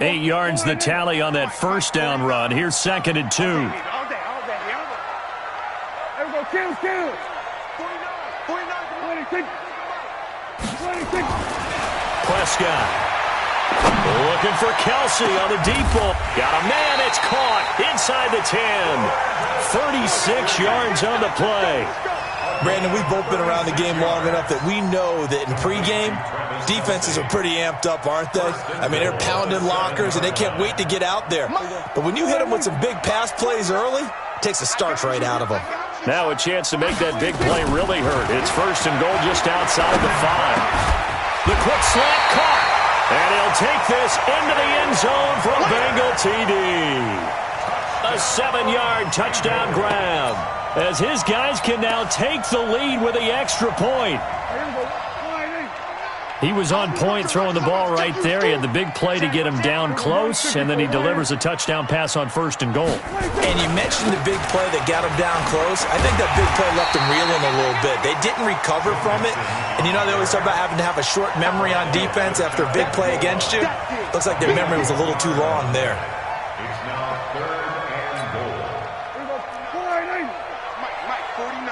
8 yards the tally on that first down run. Here's 2nd and 2. There we go, kills. 26. Prescott looking for Kelsey on the deep ball. Got a man, it's caught inside the 10. 36 yards on the play. Brandon, we've both been around the game long enough that we know that in pregame, defenses are pretty amped up, aren't they? I mean, they're pounding lockers, and they can't wait to get out there. But when you hit them with some big pass plays early, it takes the starch right out of them. Now a chance to make that big play really hurt. It's 1st and goal just outside the 5. The quick slant caught. And he'll take this into the end zone for a Bengal TD. A 7-yard touchdown grab, as his guys can now take the lead with the extra point. He was on point throwing the ball right there. He had the big play to get him down close, and then he delivers a touchdown pass on 1st and goal. And you mentioned the big play that got him down close. I think that big play left him reeling a little bit. They didn't recover from it. And you know, they always talk about having to have a short memory on defense after a big play against you. Looks like their memory was a little too long there. It's now 3rd and goal. Mike, 49.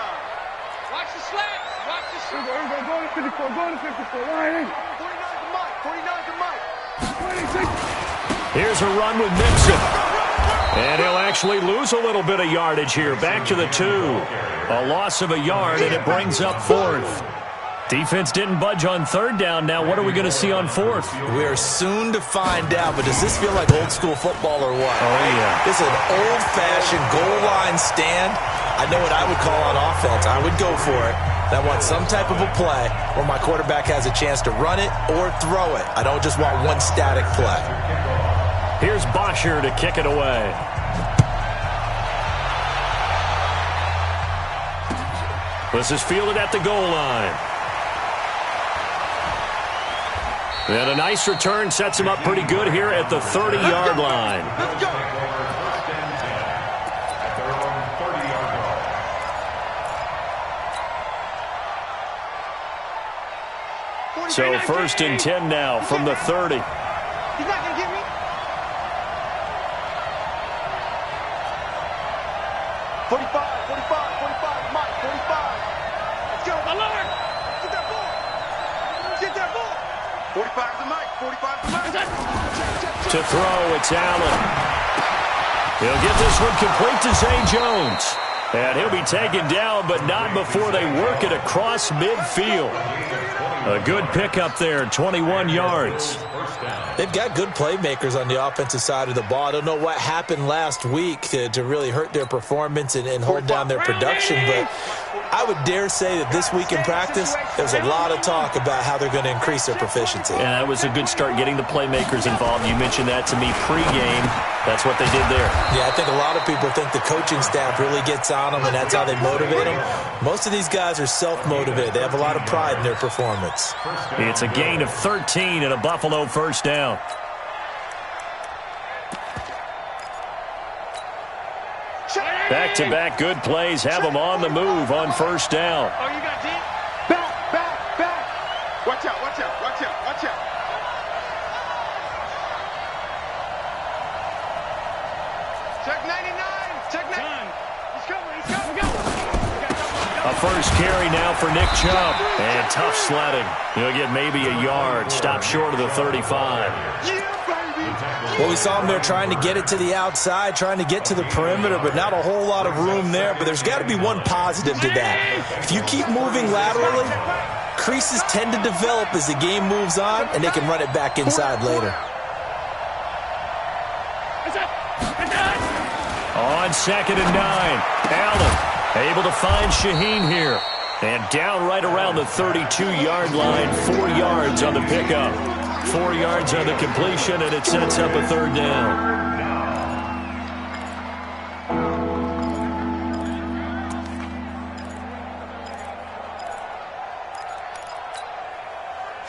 Watch the slats. Watch the slats. Go to 54. Go to 54. 49 to Mike. 49 to Mike. 26. Here's a run with Mixon. And he'll actually lose a little bit of yardage here. Back to the 2. A loss of a yard, and it brings up 4th. Defense didn't budge on 3rd down. Now what are we going to see on 4th? We're soon to find out, but does this feel like old school football or what? Oh, yeah. This is an old-fashioned goal line stand. I know what I would call on offense. I would go for it. I want some type of a play where my quarterback has a chance to run it or throw it. I don't just want one static play. Here's Bosher to kick it away. This is fielded at the goal line. And a nice return sets him up pretty good here at the 30-yard line. So 1st and 10 now from the 30. He's not going to get me. 45, Mike, 45. Let's go, my Lord. Get that ball. Get that ball. 45 to Mike, 45 to Mike. To throw, it's Allen. He'll get this one complete to Zay Jones. And he'll be taken down, but not before they work it across midfield. A good pickup there, 21 yards. They've got good playmakers on the offensive side of the ball. I don't know what happened last week to really hurt their performance and hold down their production, but I would dare say that this week in practice, there's a lot of talk about how they're going to increase their proficiency. And that was a good start, getting the playmakers involved. You mentioned that to me pregame. That's what they did there. Yeah, I think a lot of people think the coaching staff really gets on them, and that's how they motivate them. Most of these guys are self-motivated. They have a lot of pride in their performance. It's a gain of 13 and a Buffalo 1st down. Back-to-back good plays have them on the move on 1st down. Oh, you got deep? Back. Watch out. Check 99. He's coming. A first carry now for Nick Chubb. And tough sledding. He'll get maybe a yard. Stop short of the 35. Well, we saw him there trying to get it to the outside, trying to get to the perimeter, but not a whole lot of room there. But there's got to be one positive to that. If you keep moving laterally, creases tend to develop as the game moves on, and they can run it back inside later. On 2nd and 9, Allen able to find Shaheen here. And down right around the 32-yard line, 4 yards on the pickup. 4 yards on the completion, and it sets up a 3rd down.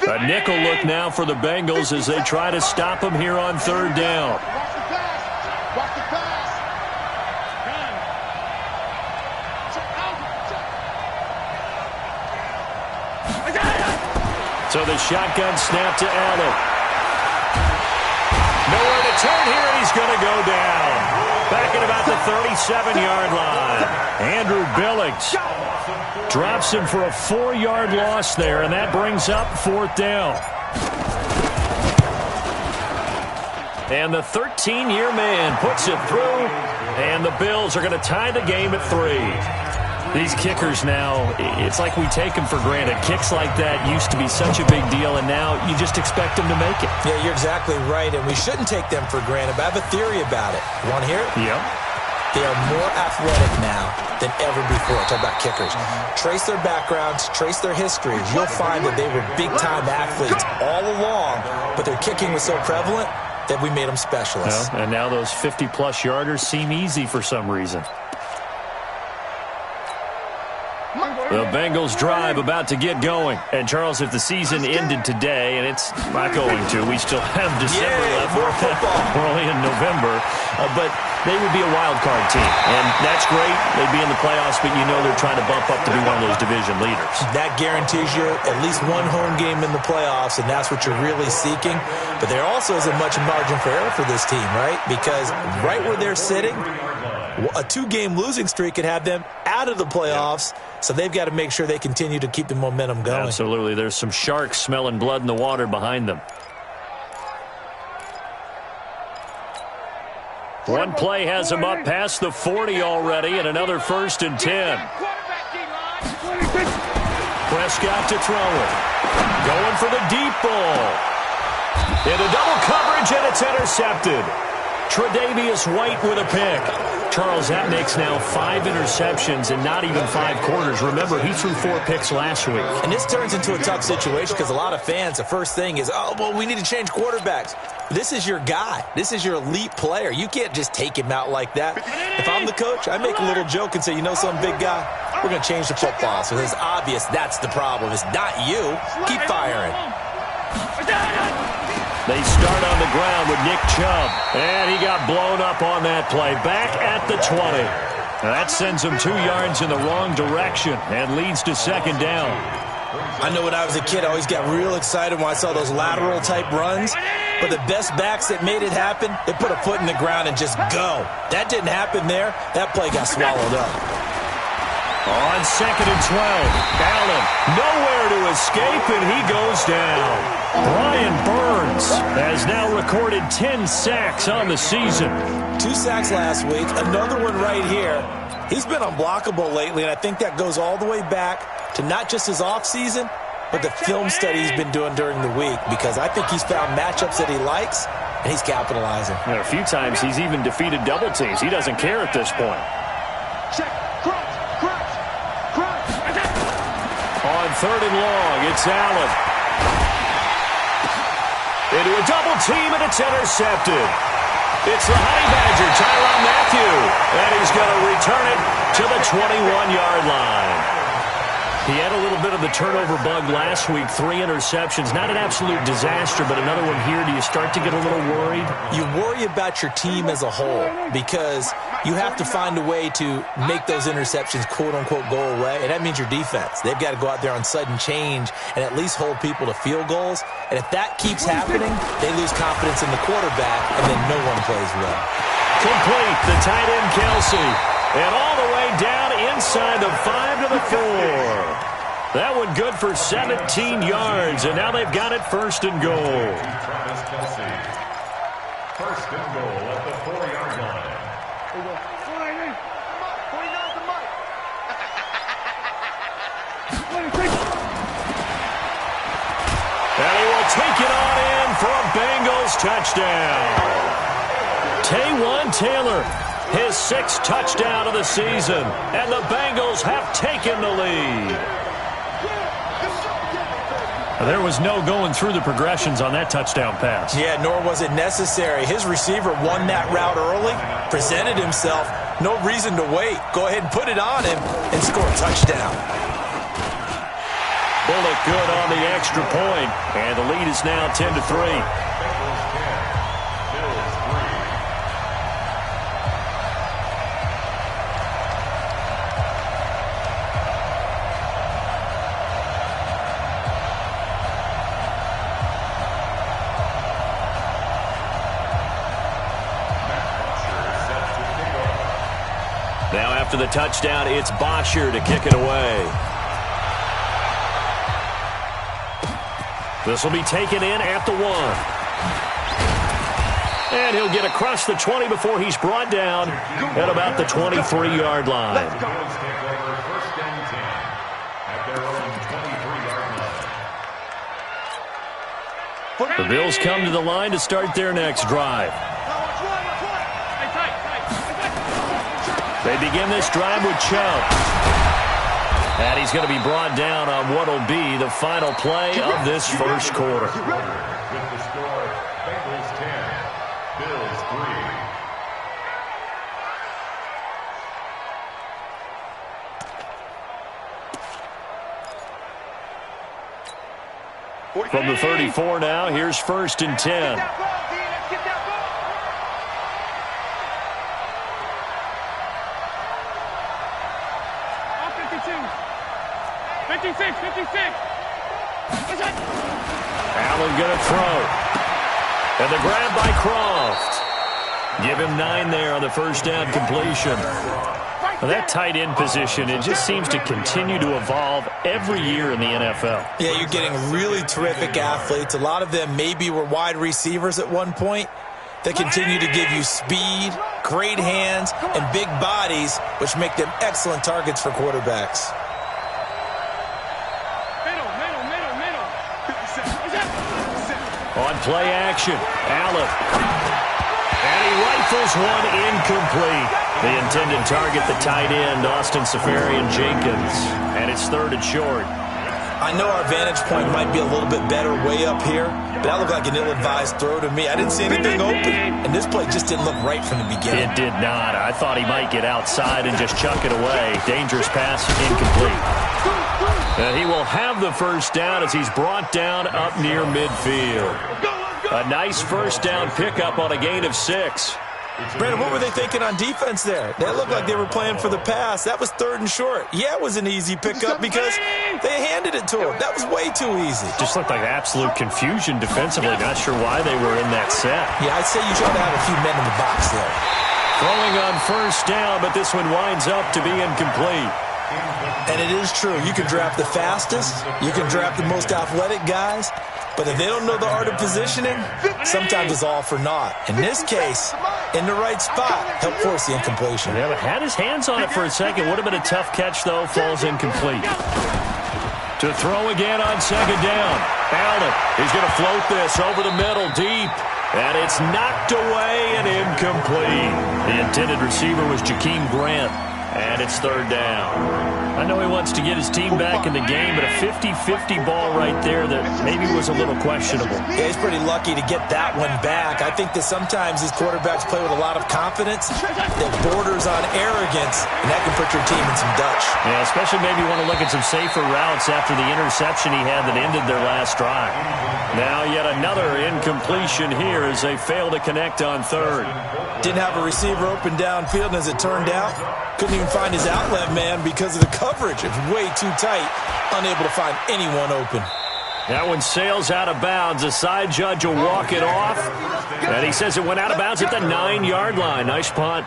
A nickel look now for the Bengals as they try to stop him here on 3rd down. Watch the pass. So the shotgun snap to Allen. Nowhere to turn here, and he's going to go down. Back at about the 37-yard line. Andrew Billings drops him for a 4-yard loss there, and that brings up 4th down. And the 13-year man puts it through, and the Bills are going to tie the game at 3. These kickers now, it's like we take them for granted. Kicks like that used to be such a big deal, and now you just expect them to make it. Yeah, you're exactly right, and we shouldn't take them for granted, but I have a theory about it. You want to hear it? Yep. They are more athletic now than ever before. Talk about kickers. Trace their backgrounds, trace their histories. You'll find that they were big-time athletes all along, but their kicking was so prevalent that we made them specialists. And now those 50-plus yarders seem easy for some reason. The Bengals drive about to get going. And, Charles, if the season ended today, and it's not going to, we still have December left. We're only in November. But they would be a wild card team. And that's great. They'd be in the playoffs, but you know they're trying to bump up to be one of those division leaders. That guarantees you at least one home game in the playoffs, and that's what you're really seeking. But there also isn't much margin for error for this team, right? Because right where they're sitting, a 2-game losing streak could have them out of the playoffs. So they've got to make sure they continue to keep the momentum going. Absolutely. There's some sharks smelling blood in the water behind them. One play has them up past the 40 already, and another 1st and 10. Prescott to throw it. Going for the deep ball. Into double coverage, and it's intercepted. Tre'Davious White with a pick. Charles, that makes now 5 interceptions and not even 5 quarters. Remember, he threw 4 picks last week. And this turns into a tough situation because a lot of fans, the first thing is, oh, well, we need to change quarterbacks. This is your guy. This is your elite player. You can't just take him out like that. If I'm the coach, I make a little joke and say, you know something, big guy? We're going to change the football. So it's obvious that's the problem. It's not you. Keep firing. They start on the ground with Nick Chubb, and he got blown up on that play. Back at the 20. Now that sends him 2 yards in the wrong direction and leads to 2nd down. I know when I was a kid, I always got real excited when I saw those lateral-type runs. But the best backs that made it happen, they put a foot in the ground and just go. That didn't happen there. That play got swallowed up. On 2nd and 12, Allen nowhere to escape, and he goes down. Brian Burns has now recorded 10 sacks on the season. 2 sacks last week, another one right here. He's been unblockable lately, and I think that goes all the way back to not just his offseason, but the film study he's been doing during the week, because I think he's found matchups that he likes, and he's capitalizing. A few times he's even defeated double teams. He doesn't care at this point. Check. Crunch. On 3rd and long, it's Allen. Into a double team, and it's intercepted. It's the Honey Badger, Tyrann Mathieu, and he's going to return it to the 21-yard line. He had a little bit of the turnover bug last week, 3 interceptions. Not an absolute disaster, but another one here. Do you start to get a little worried? You worry about your team as a whole because you have to find a way to make those interceptions, quote-unquote, go away, and that means your defense. They've got to go out there on sudden change and at least hold people to field goals. And if that keeps happening, they lose confidence in the quarterback, and then no one plays well. Complete, the tight end, Kelsey. And all the way down inside the 5 to the 4. That one good for 17 yards, and now they've got it 1st and goal. Travis Kelsey. 1st and goal at the 4-yard line. And he will take it on in for a Bengals touchdown. Taywan Taylor, his 6th touchdown of the season, and the Bengals have taken the lead. There was no going through the progressions on that touchdown pass. Yeah, nor was it necessary. His receiver won that route early, presented himself, no reason to wait. Go ahead and put it on him and score a touchdown. Bullock good on the extra point, and the lead is now 10-3. After the touchdown, it's Bosher to kick it away. This will be taken in at the 1. And he'll get across the 20 before he's brought down at about the 23-yard line. The Bills come to the line to start their next drive. They begin this drive with Chubb. And he's going to be brought down on what will be the final play of this first quarter. With the score, Bengals 10, Bills 3. From the 34 now, here's 1st and 10. Allen going to throw. And the grab by Croft. Give him 9 there on the first down completion. Well, that tight end position, it just seems to continue to evolve every year in the NFL. Yeah, you're getting really terrific athletes. A lot of them maybe were wide receivers at one point. They continue to give you speed, great hands, and big bodies, which make them excellent targets for quarterbacks. On play action, Allen. And he rifles one incomplete. The intended target, the tight end, Austin Seferian-Jenkins. And it's 3rd and short. I know our vantage point might be a little bit better way up here, but that looked like an ill-advised throw to me. I didn't see anything open, and this play just didn't look right from the beginning. It did not. I thought he might get outside and just chuck it away. Dangerous pass, incomplete. And he will have the first down as he's brought down up near midfield. A nice first down pickup on a gain of 6. Brandon, what were they thinking on defense there? That looked like they were playing for the pass. That was 3rd and short. Yeah, it was an easy pickup because they handed it to him. That was way too easy. Just looked like absolute confusion defensively. Not sure why they were in that set. Yeah, I'd say you should have a few men in the box there. Throwing on first down, but this one winds up to be incomplete. And it is true. You can draft the fastest. You can draft the most athletic guys. But if they don't know the art of positioning, sometimes it's all for naught. In this case, in the right spot, helped force the incompletion. Yeah, but had his hands on it for a second. Would have been a tough catch, though. Falls incomplete. To throw again on 2nd down. Allen, he's going to float this over the middle, deep. And it's knocked away and incomplete. The intended receiver was Jakeem Grant. And it's 3rd down. I know he wants to get his team back in the game, but a 50-50 ball right there that maybe was a little questionable. Yeah, he's pretty lucky to get that one back. I think that sometimes these quarterbacks play with a lot of confidence that borders on arrogance, and that can put your team in some Dutch. Yeah, especially maybe want to look at some safer routes after the interception he had that ended their last drive. Now yet another incompletion here as they fail to connect on 3rd. Didn't have a receiver open downfield, and as it turned out, couldn't even find his outlet man because of the coverage. It was way too tight, unable to find anyone open. That one sails out of bounds. The side judge will walk it off, and he says it went out of bounds at the 9-yard line. Nice punt.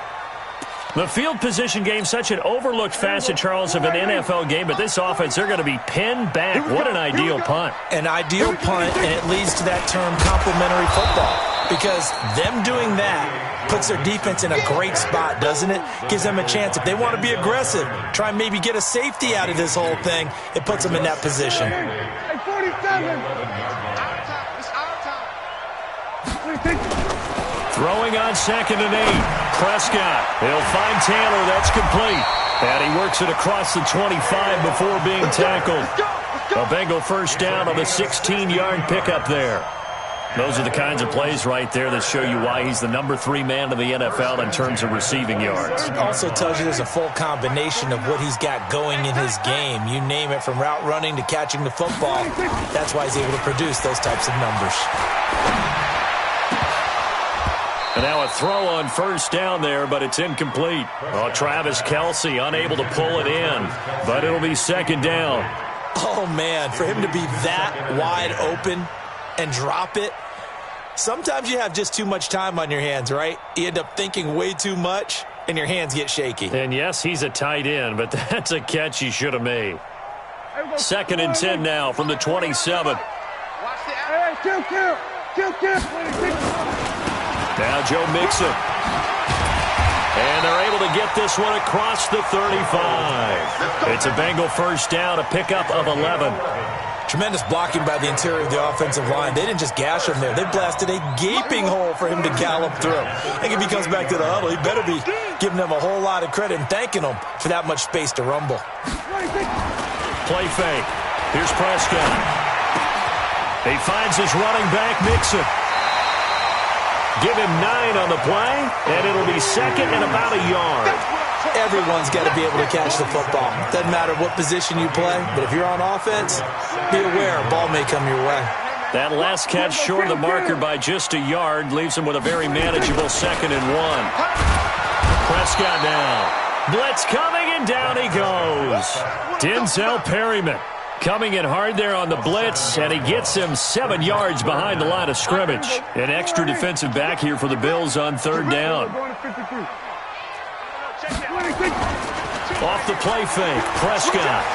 The field position game, such an overlooked facet, Charles, of an NFL game, but this offense, they're going to be pinned back. What an ideal punt. An ideal punt, and it leads to that term complementary football, because them doing that puts their defense in a great spot, doesn't it? Gives them a chance. If they want to be aggressive, try and maybe get a safety out of this whole thing, it puts them in that position. Throwing on 2nd and 8. Prescott, he'll find Taylor. That's complete. And he works it across the 25 before being tackled. A Bengal first down on the 16-yard pickup there. Those are the kinds of plays right there that show you why he's the number 3 man in the NFL in terms of receiving yards. It also tells you there's a full combination of what he's got going in his game. You name it, from route running to catching the football. That's why he's able to produce those types of numbers. And now a throw on first down there, but it's incomplete. Oh, Travis Kelce unable to pull it in, but it'll be 2nd down. Oh, man, for him to be that wide open and drop it. Sometimes you have just too much time on your hands, right? You end up thinking way too much. and your hands get shaky. And yes, he's a tight end, but that's a catch he should have made. 2nd and 10 now from the 27. Now Joe Mixon. And they're able to get this one across the 35. It's a Bengal first down, a pickup of 11. Tremendous blocking by the interior of the offensive line. They didn't just gash him there. They blasted a gaping hole for him to gallop through. I think if he comes back to the huddle, he better be giving them a whole lot of credit and thanking them for that much space to rumble. Play fake. Here's Prescott. He finds his running back, Mixon. Give him 9 on the play, and it'll be 2nd and about a yard. Everyone's got to be able to catch the football. Doesn't matter what position you play, but if you're on offense, be aware a ball may come your way. That last catch short of the marker by just a yard leaves him with a very manageable 2nd and 1. Prescott now. Blitz coming, and down he goes. Denzel Perryman coming in hard there on the blitz, and he gets him 7 yards behind the line of scrimmage. An extra defensive back here for the Bills on 3rd down. Off the play fake, Prescott.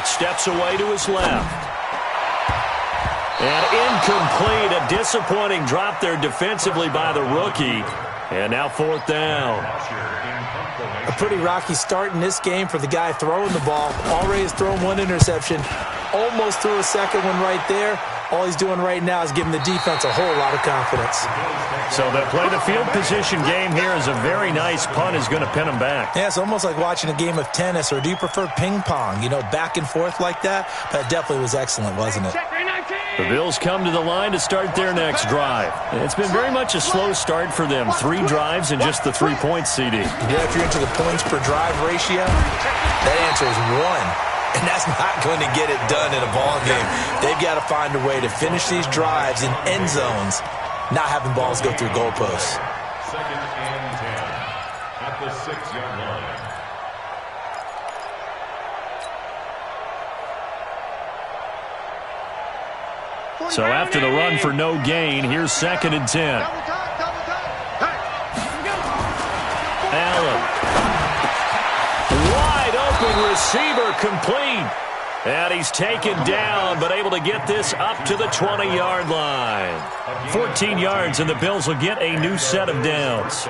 Steps away to his left. And incomplete, a disappointing drop there defensively by the rookie. And now 4th down. A pretty rocky start in this game for the guy throwing the ball. Already has thrown 1 interception. Almost threw a 2nd one right there. All he's doing right now is giving the defense a whole lot of confidence. So they play the field position game here as a very nice punt is going to pin him back. Yeah, it's almost like watching a game of tennis, or do you prefer ping pong? You know, back and forth like that? That definitely was excellent, wasn't it? The Bills come to the line to start their next drive. It's been very much a slow start for them. 3 drives and just the 3 points, CD. Yeah, if you're into the points per drive ratio, that answer is 1. And that's not going to get it done in a ball game. They've got to find a way to finish these drives in end zones, not having balls go through goalposts. 2nd and 10 at the 6-yard line. So after the run for no gain, here's 2nd and 10. Allen. Wide open receiver complete. And he's taken down, but able to get this up to the 20-yard line. 14 yards, and the Bills will get a new set of downs.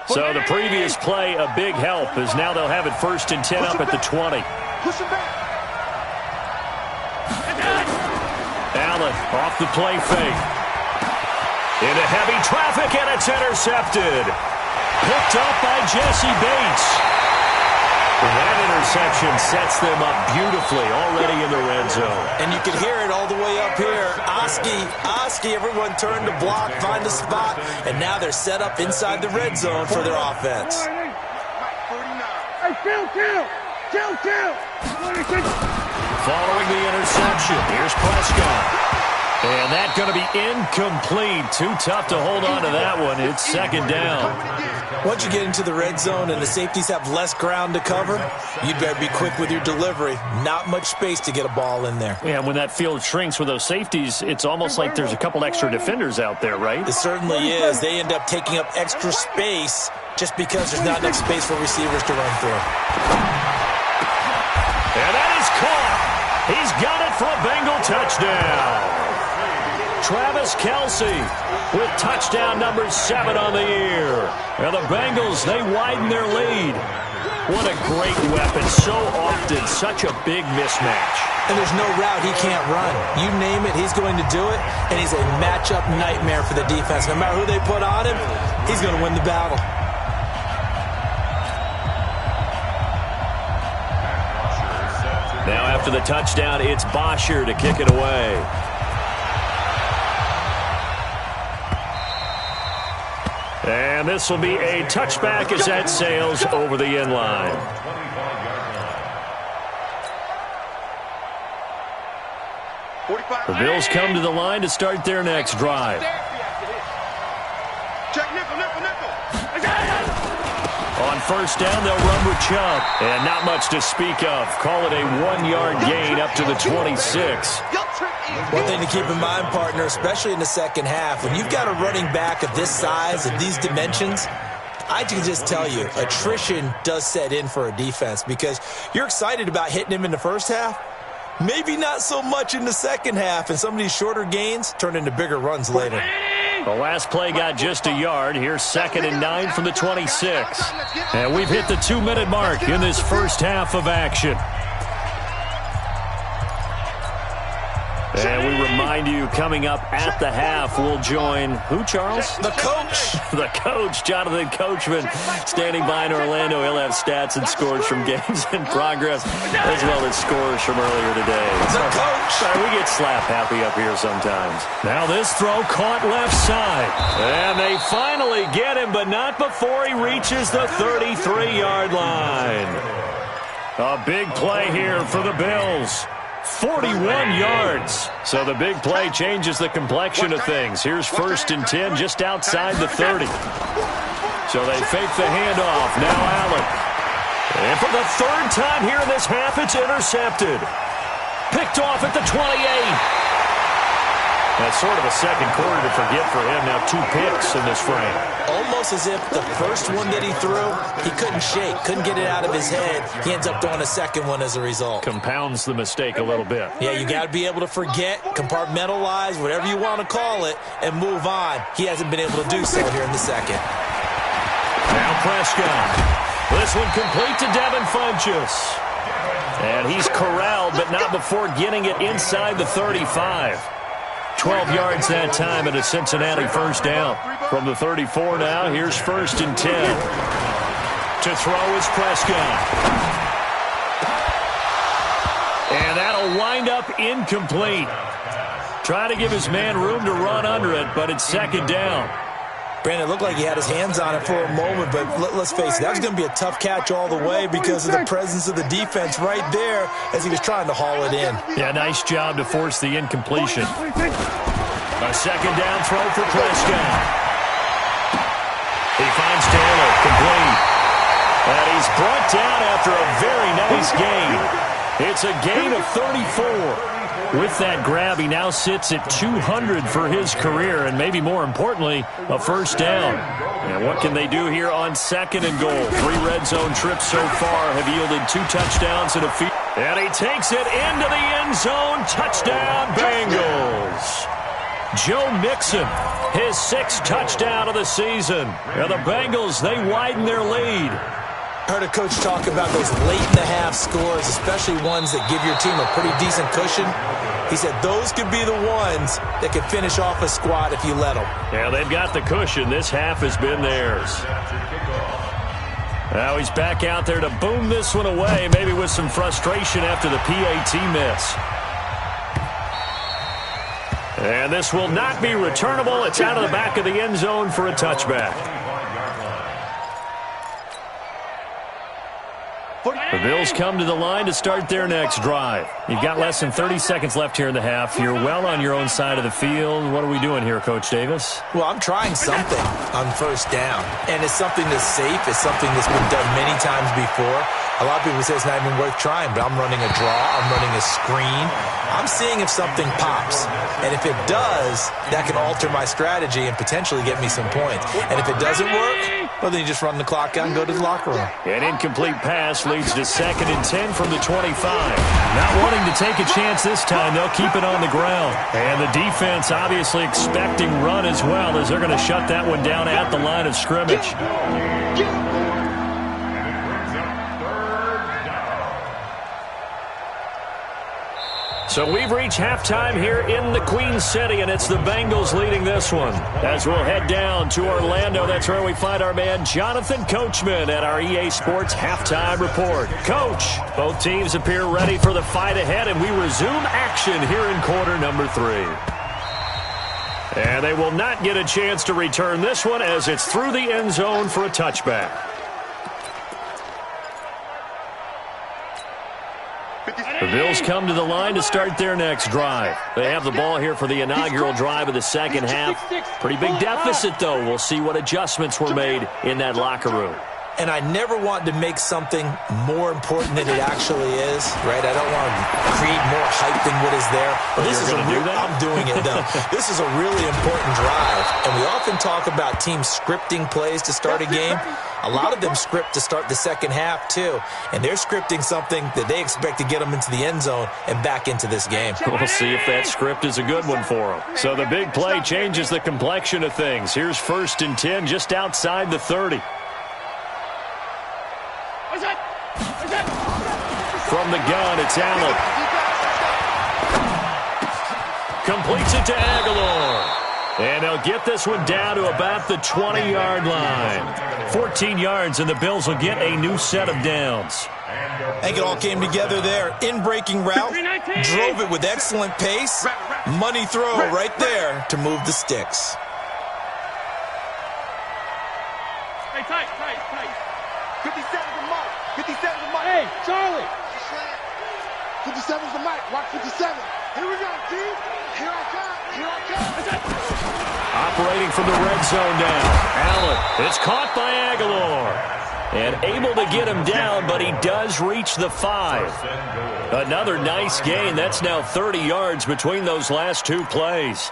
So the previous play, a big help, as now they'll have it 1st and 10 up at the 20. Allen off the play fake. Into heavy traffic, and it's intercepted. Picked up by Jesse Bates. That interception sets them up beautifully already in the red zone. And you can hear it all the way up here. Oski, everyone turned to block, find a spot, and now they're set up inside the red zone for their offense. Following the interception, here's Prescott. And that's going to be incomplete. Too tough to hold on to that one. It's 2nd down. Once you get into the red zone and the safeties have less ground to cover, you'd better be quick with your delivery. Not much space to get a ball in there. Yeah, when that field shrinks with those safeties, it's almost like there's a couple extra defenders out there, right? It certainly is. They end up taking up extra space just because there's not enough space for receivers to run through. And that is caught. He's got it for a Bengal touchdown. Travis Kelce with touchdown number 7 on the year. And the Bengals, they widen their lead. What a great weapon. So often, such a big mismatch. And there's no route he can't run. You name it, he's going to do it. And he's a matchup nightmare for the defense. No matter who they put on him, he's going to win the battle. Now after the touchdown, it's Bosher to kick it away. And this will be a touchback as that sails over the end line. The Bills come to the line to start their next drive. On first down, they'll run with Chubb. And not much to speak of. Call it a 1-yard gain up to the 26. One thing to keep in mind, partner, especially in the second half, when you've got a running back of this size, of these dimensions, I can just tell you, attrition does set in for a defense because you're excited about hitting him in the first half. Maybe not so much in the second half, and some of these shorter gains turn into bigger runs later. The last play got just a yard. Here's 2nd and 9 from the 26. And we've hit the 2-minute mark in this first half of action. And we remind you, coming up at the half, we'll join who, Charles? The coach. The coach, Jonathan Coachman, standing by in Orlando. He'll have stats and scores from games in progress, as well as scores from earlier today. The coach. Sorry, we get slap happy up here sometimes. Now this throw caught left side. And they finally get him, but not before he reaches the 33-yard line. A big play here for the Bills. 41 yards. So the big play changes the complexion of things. Here's 1st and 10 just outside the 30. So they fake the handoff. Now Allen. And for the 3rd time here in this half, it's intercepted. Picked off at the 28. That's sort of a second quarter to forget for him. Now 2 picks in this frame. Almost as if the first one that he threw, he couldn't shake, couldn't get it out of his head. He ends up throwing a second one as a result. Compounds the mistake a little bit. Yeah, you got to be able to forget, compartmentalize, whatever you want to call it, and move on. He hasn't been able to do so here in the second. Now Prescott. This one complete to Devin Funchess. And he's corralled, but not before getting it inside the 35. 12 yards that time and a Cincinnati first down. From the 34 now, here's 1st and 10. To throw is Prescott. And that'll wind up incomplete. Trying to give his man room to run under it, but it's 2nd down. Brandon, it looked like he had his hands on it for a moment, but let's face it, that was going to be a tough catch all the way because of the presence of the defense right there as he was trying to haul it in. Yeah, nice job to force the incompletion. A 2nd down throw for Prescott. He finds Taylor, complete. And he's brought down after a very nice gain. It's a gain of 34. With that grab, he now sits at 200 for his career, and maybe more importantly, a first down. And what can they do here on 2nd and goal? 3 red zone trips so far have yielded 2 touchdowns and a field. And he takes it into the end zone. Touchdown, Bengals. Joe Mixon, his 6th touchdown of the season. And the Bengals, they widen their lead. Heard a coach talk about those late-in-the-half scores, especially ones that give your team a pretty decent cushion. He said those could be the ones that could finish off a squad if you let them. Yeah, they've got the cushion. This half has been theirs. Now he's back out there to boom this one away, maybe with some frustration after the PAT miss. And this will not be returnable. It's out of the back of the end zone for a touchback. The Bills come to the line to start their next drive. You've got less than 30 seconds left here in the half. You're well on your own side of the field. What are we doing here, Coach Davis? Well, I'm trying something on first down, and it's something that's safe. It's something that's been done many times before. A lot of people say it's not even worth trying, but I'm running a draw. I'm running a screen. I'm seeing if something pops, and if it does, that can alter my strategy and potentially get me some points. And if it doesn't work, well, then you just run the clock out and go to the locker room. An incomplete pass leads to 2nd and 10 from the 25. Not wanting to take a chance this time, they'll keep it on the ground. And the defense obviously expecting run as well, as they're going to shut that one down at the line of scrimmage. So we've reached halftime here in the Queen City, and it's the Bengals leading this one. As we'll head down to Orlando, that's where we find our man Jonathan Coachman at our EA Sports Halftime Report. Coach, both teams appear ready for the fight ahead, and we resume action here in quarter number 3. And they will not get a chance to return this one as it's through the end zone for a touchback. The Bills come to the line to start their next drive. They have the ball here for the inaugural drive of the second half. Pretty big deficit, though. We'll see what adjustments were made in that locker room. and I never want to make something more important than it actually is, right? I don't want to create more hype than what is there. But this is I'm doing it, though. This is a really important drive, and we often talk about teams scripting plays to start a game. A lot of them script to start the second half, too, and they're scripting something that they expect to get them into the end zone and back into this game. We'll see if that script is a good one for them. So the big play changes the complexion of things. Here's 1st and 10 just outside the 30. From the gun, it's Allen. Completes it to Aguilar. And they'll get this one down to about the 20-yard line. 14 yards, and the Bills will get a new set of downs. I think it all came together there. In-breaking route, drove it with excellent pace. Money throw right there to move the sticks. Hey, tight. 57's the mark. 57's the mark. Hey, Charlie. 57's the mark. Watch 57. Here we go, T. Here I come. Operating from the red zone now. Allen, it's caught by Aguilar. And able to get him down, but he does reach the 5. Another nice gain. That's now 30 yards between those last 2 plays.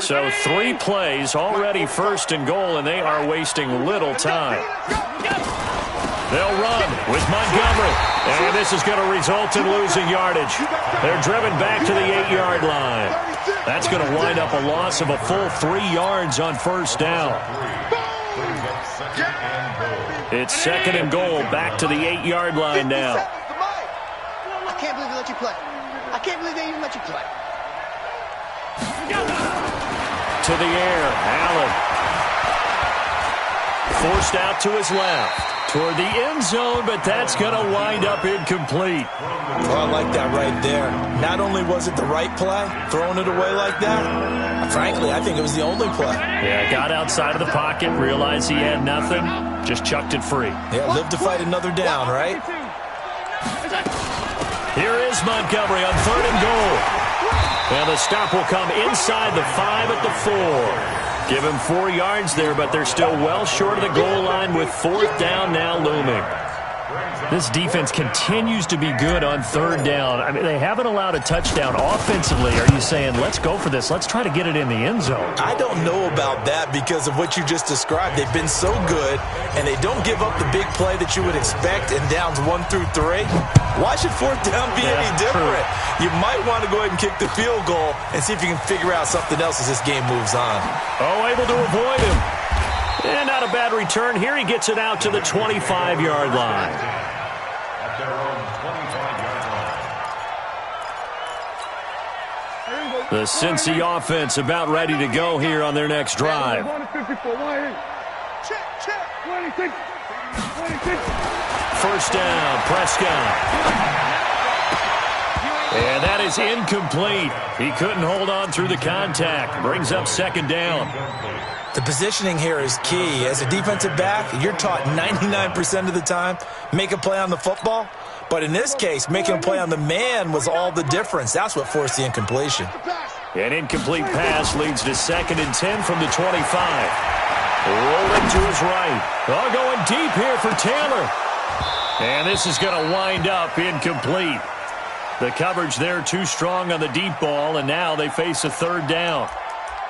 So 3 plays, already 1st and goal, and they are wasting little time. They'll run with Montgomery, and this is going to result in losing yardage. They're driven back to the 8-yard line. That's going to wind up a loss of a full 3 yards on 1st down. It's 2nd and goal, back to the 8-yard line now. I can't believe they let you play. I can't believe they even let you play. To the air, Allen. Forced out to his left. Toward the end zone, but that's going to wind up incomplete. Well, I like that right there. Not only was it the right play, throwing it away like that, frankly, I think it was the only play. Yeah, got outside of the pocket, realized he had nothing, just chucked it free. Yeah, lived to fight another down, right? Here is Montgomery on 3rd and goal. And the stop will come inside the 5 at the 4. Give him 4 yards there, but they're still well short of the goal line with 4th down now looming. This defense continues to be good on 3rd down. I mean, they haven't allowed a touchdown offensively. Are you saying, let's go for this, let's try to get it in the end zone? I don't know about that because of what you just described. They've been so good, and they don't give up the big play that you would expect in downs 1 through 3. Why should 4th down be any different? You might want to go ahead and kick the field goal and see if you can figure out something else as this game moves on. Oh, able to avoid him. And not a bad return. Here he gets it out to the 25-yard line. At their own 25-yard line. The Cincy offense about ready to go here on their next drive. First down, Prescott. And that is incomplete. He couldn't hold on through the contact. Brings up 2nd down. The positioning here is key. As a defensive back, you're taught 99% of the time, make a play on the football. But in this case, making a play on the man was all the difference. That's what forced the incompletion. An incomplete pass leads to 2nd and 10 from the 25. Rolling to his right. Oh, going deep here for Taylor. And this is going to wind up incomplete. The coverage there too strong on the deep ball, and now they face a 3rd down.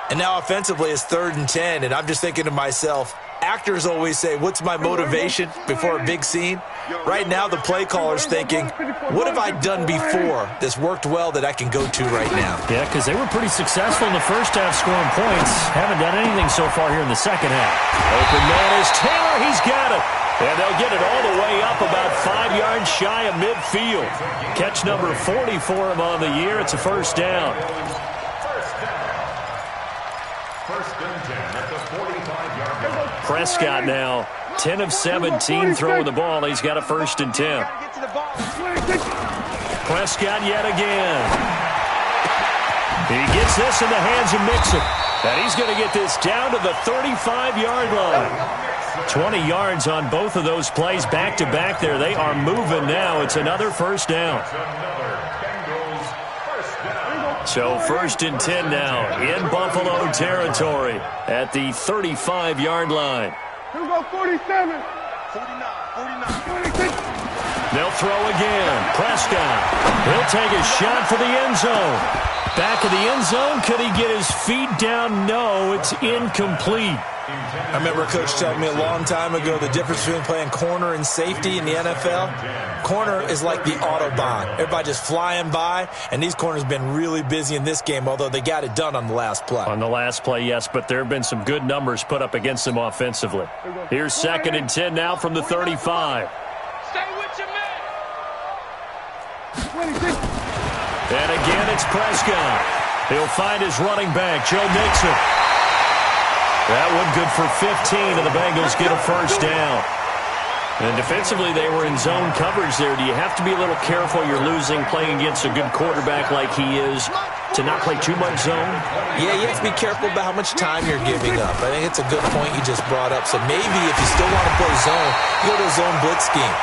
And now offensively it's 3rd and 10, and I'm just thinking to myself, actors always say, what's my motivation before a big scene? Right now the play caller's thinking, what have I done before that's worked well that I can go to right now? Yeah, because they were pretty successful in the first half scoring points. Haven't done anything so far here in the second half. Open man is Taylor. He's got it. And they'll get it all the way up about 5 yards shy of midfield. Catch number 40 for him on the year. It's a 1st down. First and 10 at the 45-yard line. Prescott now 10 of 17 throwing the ball. He's got a 1st and 10. Prescott yet again. He gets this in the hands of Mixon. And he's going to get this down to the 35-yard line. 20 yards on both of those plays back-to-back there. They are moving now. It's another 1st down. So 1st and 10 now in Buffalo territory at the 35-yard line. Here we go, 47. 49, 46. They'll throw again. Prescott. He'll take a shot for the end zone. Back of the end zone. Could he get his feet down? No, it's incomplete. I remember a coach telling me a long time ago the difference between playing corner and safety in the NFL. Corner is like the Autobahn. Everybody just flying by, and these corners have been really busy in this game, although they got it done on the last play. On the last play, yes, but there have been some good numbers put up against them offensively. Here's 2nd and 10 now from the 35. Stay with your man. And again, it's Prescott. He'll find his running back, Joe Mixon. That one good for 15, and the Bengals get a first down. And defensively, they were in zone coverage there. Do you have to be a little careful? You're losing playing against a good quarterback like he is to not play too much zone? Yeah, you have to be careful about how much time you're giving up. I think it's a good point you just brought up. So maybe if you still want to play zone, you go to a zone blitz scheme.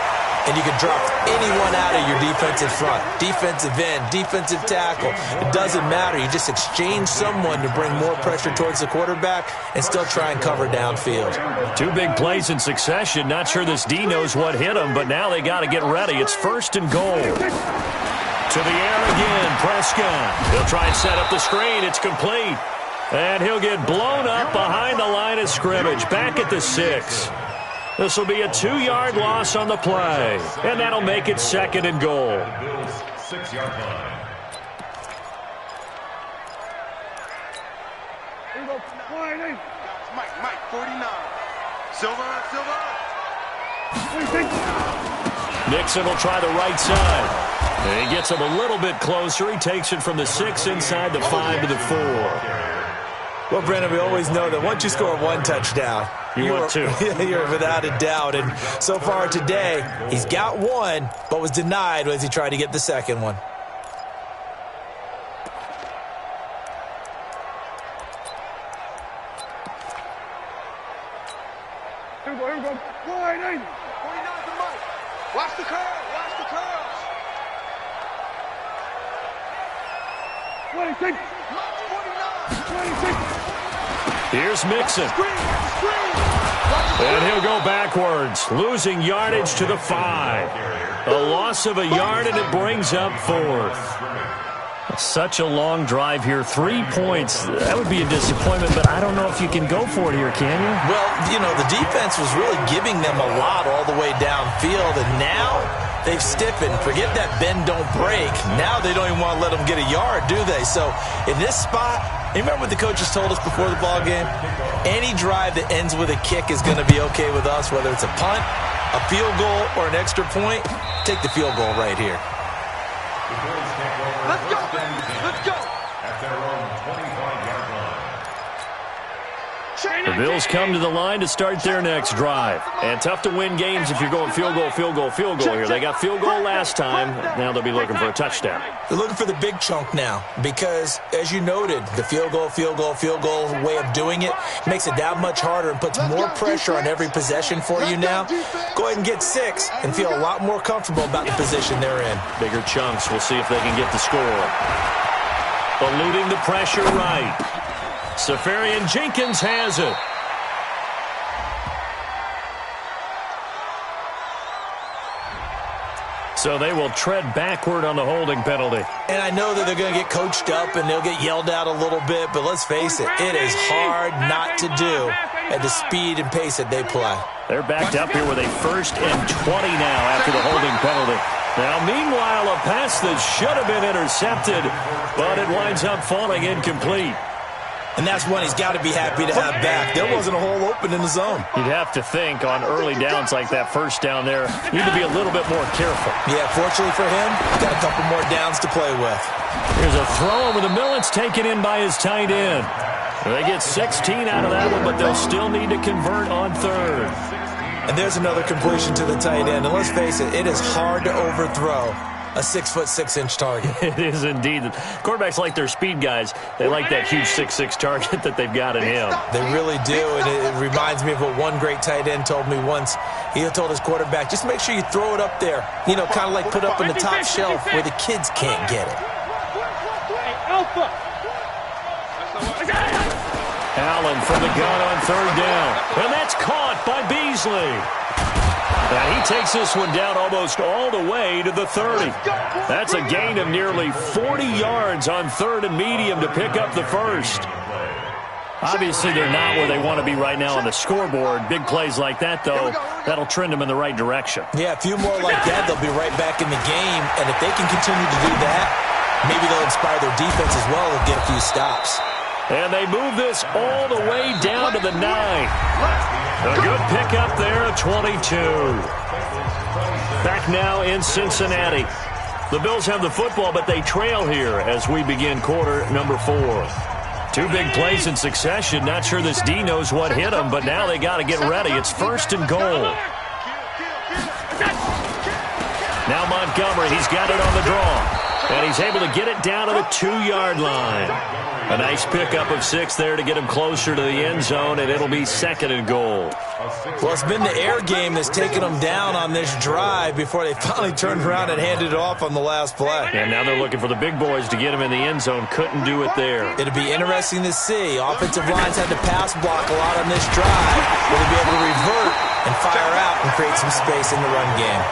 And you can drop anyone out of your defensive front. Defensive end, defensive tackle. It doesn't matter. You just exchange someone to bring more pressure towards the quarterback and still try and cover downfield. 2 big plays in succession. Not sure this D knows what hit him, but now they got to get ready. It's 1st and goal. To the air again, Prescott. He'll try and set up the screen. It's complete. And he'll get blown up behind the line of scrimmage. Back at the 6. This will be a 2-yard loss on the play, and that'll make it 2nd and goal. Bills 6-yard line. Here we go, 49. Mike, 49. Silver. 26. Nixon will try the right side. And he gets him a little bit closer. He takes it from the 6 inside the 5 to the 4. Well, Brennan, we always know that once you score 1 touchdown, you're 2. You're without a doubt. And so far today, he's got 1, but was denied as he tried to get the 2nd one. Here we go. 49. 49 to Mike. Watch the curl. 26. 26. Here's Mixon. And he'll go backwards, losing yardage to the 5. A loss of a yard, and it brings up 4th. Such a long drive here. 3 points. That would be a disappointment, but I don't know if you can go for it here, can you? Well, you know, the defense was really giving them a lot all the way downfield, and now they've stiffened. Forget that bend, don't break. Now they don't even want to let them get a yard, do they? So in this spot, you remember what the coaches told us before the ball game? Any drive that ends with a kick is going to be okay with us, whether it's a punt, a field goal, or an extra point. Take the field goal right here. Let's go. At their own 25-yard line. The Bills come to the line to start their next drive. And tough to win games if you're going field goal here. They got field goal last time. Now they'll be looking for a touchdown. They're looking for the big chunk now because, as you noted, the field goal way of doing it makes it that much harder and puts more pressure on every possession for you now. Go ahead and get 6 and feel a lot more comfortable about the position they're in. Bigger chunks. We'll see if they can get the score. Eluding the pressure right. Safarian Jenkins has it. So they will tread backward on the holding penalty. And I know that they're going to get coached up and they'll get yelled at a little bit, but let's face it, it is hard not to do at the speed and pace that they play. They're backed up here with a 1st and 20 now after the holding penalty. Now, meanwhile, a pass that should have been intercepted, but it winds up falling incomplete. And that's one he's got to be happy to have back. There wasn't a hole open in the zone. You'd have to think on early downs like that first down there, you need to be a little bit more careful. Yeah, fortunately for him, he's got a couple more downs to play with. Here's a throw over the middle. It's taken in by his tight end. They get 16 out of that one, but they'll still need to convert on 3rd. And there's another completion to the tight end. And let's face it, it is hard to overthrow a 6'6" target. It is indeed. Quarterbacks like their speed guys. They like that huge 6'6" target that they've got in him. They really do, and it reminds me of what one great tight end told me once. He told his quarterback, just make sure you throw it up there, you know, kind of like put up in the top shelf where the kids can't get it. Allen from the gun on third down. And that's caught by Beasley. And he takes this one down almost all the way to the 30. That's a gain of nearly 40 yards on third and medium to pick up the first. Obviously, they're not where they want to be right now on the scoreboard. Big plays like that, though, that'll trend them in the right direction. Yeah, a few more like that, they'll be right back in the game. And if they can continue to do that, maybe they'll inspire their defense as well and get a few stops. And they move this all the way down to the 9. A good pickup there at 22. Back now in Cincinnati. The Bills have the football, but they trail here as we begin quarter number 4. 2 big plays in succession. Not sure this D knows what hit him, but now they got to get ready. It's first and goal. Now Montgomery, he's got it on the draw. And he's able to get it down to the 2-yard line. A nice pickup of 6 there to get him closer to the end zone, and it'll be second and goal. Well, it's been the air game that's taken them down on this drive before they finally turned around and handed it off on the last play. And now they're looking for the big boys to get him in the end zone. Couldn't do it there. It'll be interesting to see. Offensive lines had to pass block a lot on this drive. Will they be able to revert and fire out and create some space in the run game?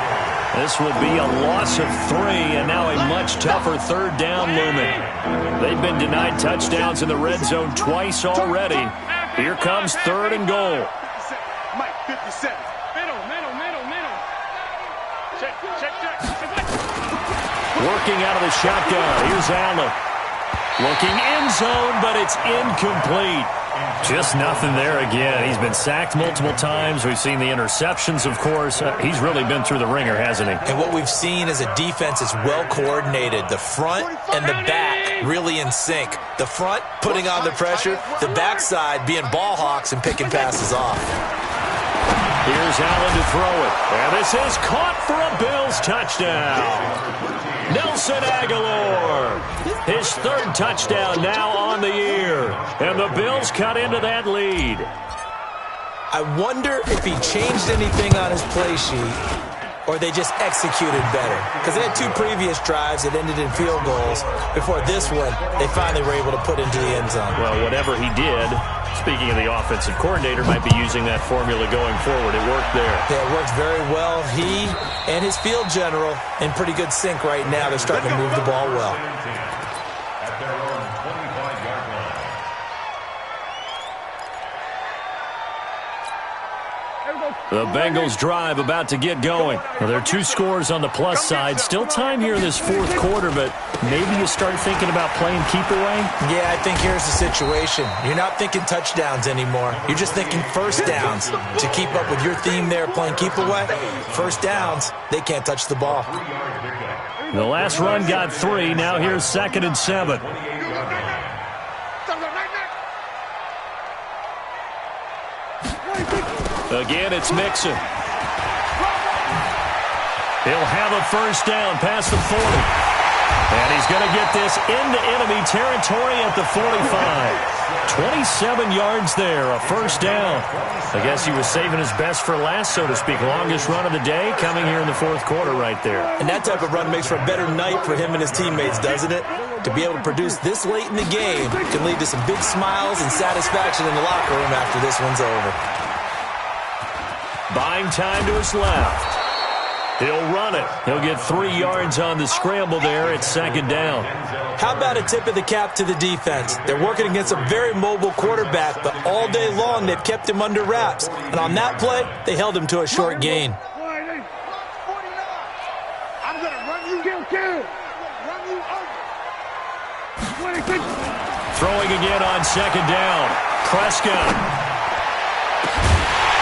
This will be a loss of 3, and now a much tougher third down looming. They've been denied touchdowns in the red zone twice already. Here comes third and goal. Mike, 57. Middle. Check. Working out of the shotgun. Here's Allen. Looking end zone, but it's incomplete. Just nothing there again. He's been sacked multiple times. We've seen the interceptions, of course. He's really been through the ringer, hasn't he? And what we've seen is a defense that's well coordinated. The front and the back really in sync. The front putting on the pressure. The backside being ball hawks and picking passes off. Here's Allen to throw it. And this is caught for a Bills touchdown. Nelson Aguilar, his 3rd touchdown now on the year. And the Bills cut into that lead. I wonder if he changed anything on his play sheet or they just executed better. Because they had 2 previous drives that ended in field goals. Before this one, they finally were able to put into the end zone. Well, whatever he did, speaking of the offensive coordinator, might be using that formula going forward. It worked there. Yeah, it worked very well. He and his field general in pretty good sync right now. They're starting to move the ball well. At their own 25-yard line. The Bengals drive about to get going. Well, there are 2 scores on the plus side. Still time here in this 4th quarter, but maybe you start thinking about playing keep away? Yeah, I think here's the situation. You're not thinking touchdowns anymore. You're just thinking first downs. To keep up with your theme there, playing keep away, first downs, they can't touch the ball. The last run got 3. Now here's 2nd and 7. Again, it's Mixon. He'll have a first down past the 40. And he's going to get this into enemy territory at the 45. 27 yards there, a first down. I guess he was saving his best for last, so to speak. Longest run of the day coming here in the 4th quarter right there. And that type of run makes for a better night for him and his teammates, doesn't it? To be able to produce this late in the game can lead to some big smiles and satisfaction in the locker room after this one's over. Buying time to his left. He'll run it. He'll get 3 yards on the scramble there. It's 2nd down. How about a tip of the cap to the defense? They're working against a very mobile quarterback, but all day long they've kept him under wraps. And on that play, they held him to a short gain. I'm going to run you. Kill. Run you over. Throwing again on 2nd down. Prescott.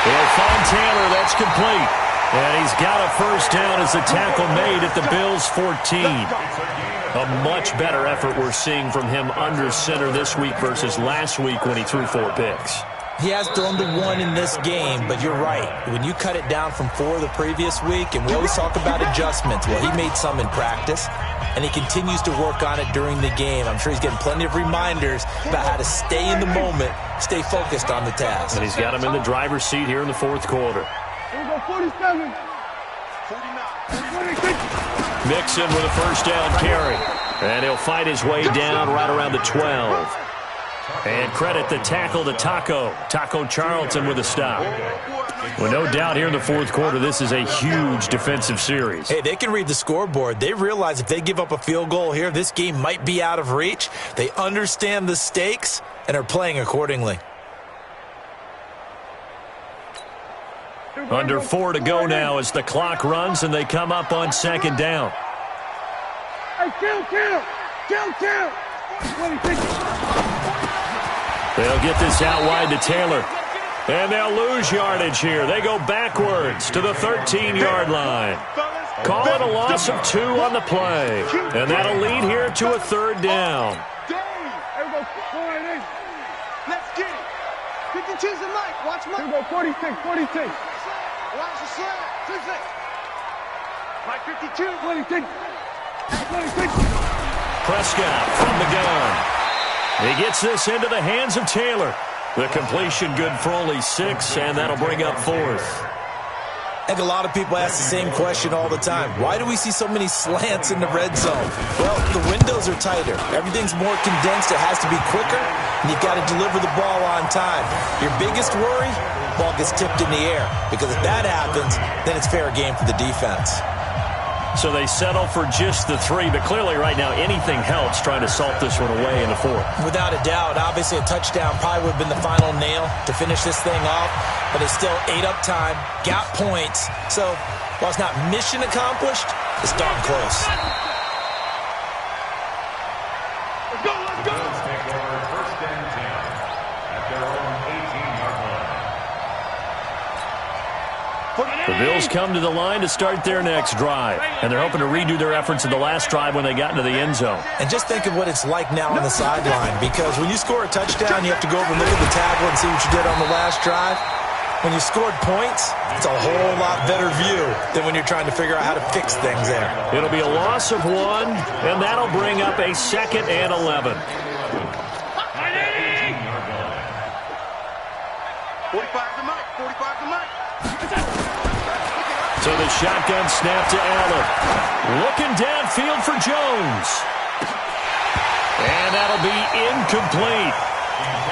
He'll find Taylor. That's complete. And he's got a first down as the tackle made at the Bills' 14. A much better effort we're seeing from him under center this week versus last week when he threw 4 picks. He has thrown to 1 in this game, but you're right. When you cut it down from 4 the previous week, and we always talk about adjustments, well, he made some in practice, and he continues to work on it during the game. I'm sure he's getting plenty of reminders about how to stay in the moment, stay focused on the task. And he's got him in the driver's seat here in the 4th quarter. 47. 49. Mixon with a first down carry. And he'll fight his way down right around the 12. And credit the tackle to Taco Charlton with a stop. Well, no doubt here in the fourth quarter, this is a huge defensive series. Hey, they can read the scoreboard. They realize if they give up a field goal here, this game might be out of reach. They understand the stakes and are playing accordingly. Under 4 to go now as the clock runs and they come up on second down. Hey, kill. They'll get this out wide to Taylor. And they'll lose yardage here. They go backwards to the 13-yard line. Call it a loss of 2 on the play. And that'll lead here to a third down. Let's get it. 52's the night. Watch my. 46. Watch the slant. 26. Mike 52. 26. Prescott from the gun. He gets this into the hands of Taylor. The completion good for only 6, and that'll bring up 4th. I think a lot of people ask the same question all the time. Why do we see so many slants in the red zone? Well, the windows are tighter. Everything's more condensed. It has to be quicker, and you've got to deliver the ball on time. Your biggest worry, ball gets tipped in the air, because if that happens, then it's fair game for the defense. So they settle for just the 3, but clearly right now anything helps trying to salt this one away in the 4th. Without a doubt, obviously a touchdown probably would have been the final nail to finish this thing off, but it's still ate up time, got points. So while it's not mission accomplished, it's darn close. Let's go. Bills take over 1st and 10 at their own 18-yard line. The Bills come to the line to start their next drive, and they're hoping to redo their efforts in the last drive when they got into the end zone. And just think of what it's like now on the sideline, because when you score a touchdown, you have to go over and look at the tablet and see what you did on the last drive. When you scored points, it's a whole lot better view than when you're trying to figure out how to fix things there. It'll be a loss of 1, and that'll bring up a 2nd and 11. 45 to Mike. So the shotgun snap to Allen. Looking downfield for Jones. And that'll be incomplete.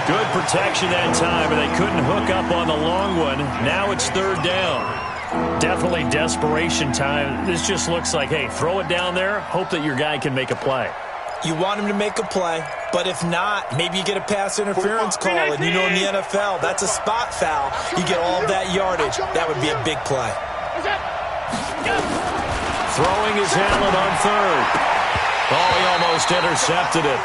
Good protection that time, and they couldn't hook up on the long one. Now it's 3rd down. Definitely desperation time. This just looks like, hey, throw it down there, hope that your guy can make a play. You want him to make a play, but if not, maybe you get a pass interference call, and you know in the NFL, that's a spot foul. You get all of that yardage. That would be a big play. Throwing is Allen on 3rd. Oh, he almost intercepted it.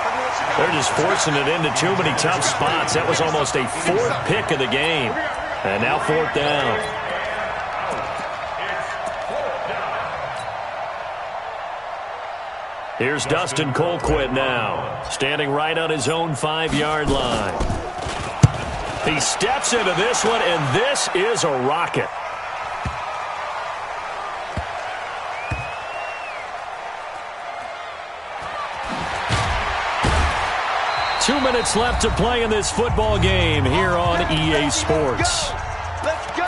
They're just forcing it into too many tough spots. That was almost a 4th pick of the game. And now 4th down. Here's Dustin Colquitt now, standing right on his own 5-yard line. He steps into this one, and this is a rocket. Two minutes left to play in this football game here on EA Sports. Let's go.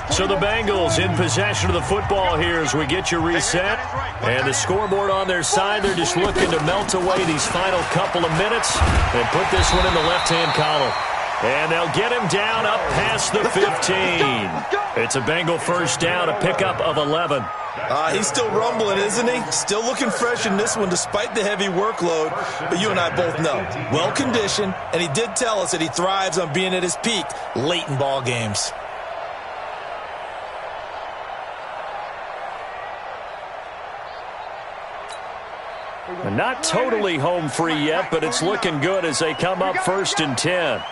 So the Bengals in possession of the football here as we get you reset. And the scoreboard on their side, they're just looking to melt away these final couple of minutes and put this one in the left-hand column. And they'll get him down up past the 15. It's a Bengal 1st down, a pickup of 11. He's still rumbling, isn't he? Still looking fresh in this one despite the heavy workload. But you and I both know, well-conditioned, and he did tell us that he thrives on being at his peak late in ball games. Not totally home free yet, but it's looking good as they come up 1st and 10.